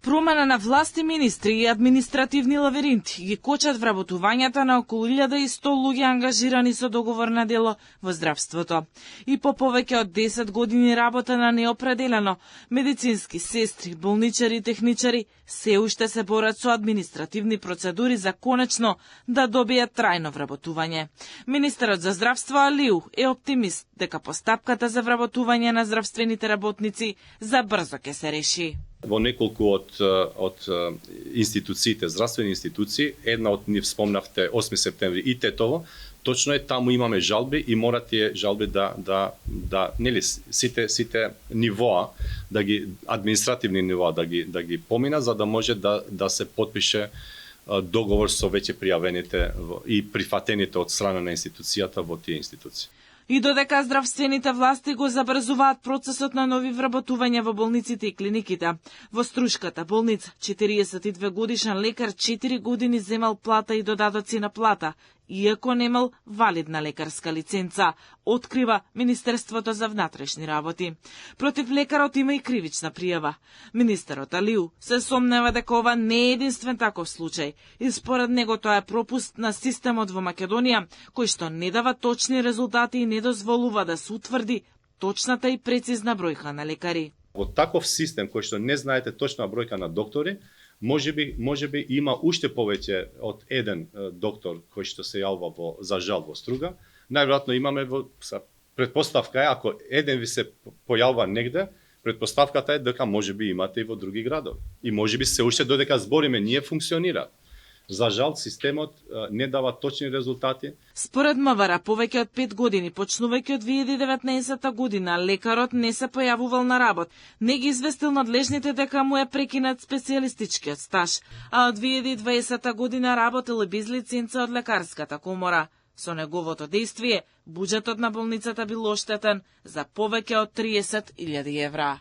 промена на власти, министри и административни лавиринти ги кочат вработувањата на околу 1100 луѓе ангажирани со договор на дело во здравството. И по повеќе од 10 години работа на неопределено, медицински сестри, болничари и техничари се уште се борат со административни процедури за конечно да добијат трајно вработување. Министерот за здравство Алиу е оптимист дека постапката за вработување на здравствените работници за брзо ќе се реши. Во неколку од институциите, здравствени институции, една од нив спомнавте 8 септември и Тетово, точно е таму имаме жалби и мора тие жалби да нели сите нивоа, административни нивоа да ги помина за да може да се потпише договор со веќе пријавените и прифатените од страна на институцијата во тие институции. И додека здравствените власти го забрзуваат процесот на нови вработувања во болниците и клиниките, во Струшката болница 42 годишен лекар 4 години земал плата и додатоци на плата, иако немал валидна лекарска лиценца, открива Министерството за внатрешни работи. Против лекарот има и кривична пријава. Министерот Алиу се сомнева дека ова не е единствен таков случај и според него тоа е пропуст на системот во Македонија, кој што не дава точни резултати и не дозволува да се утврди точната и прецизна бројка на лекари. Во таков систем кој што не знаете точна бројка на доктори, можеби има уште повеќе од еден доктор кој што се јавува за жал во Струга. Најверојатно имаме предпоставка е ако еден ви се појавува негде, предпоставката е дека можеби имате и во други градови. И можеби се уште додека збориме ние функционира. За жал, системот не дава точни резултати. Според МВР, повеќе од 5 години, почнувајќи од 2019 година, лекарот не се појавувал на работ. Не ги известил надлежните дека му е прекинат специјалистичкиот стаж, а од 2020 година работел без лиценца од лекарската комора. Со неговото действие, буџетот на болницата бил оштетен за повеќе од 30.000 евра.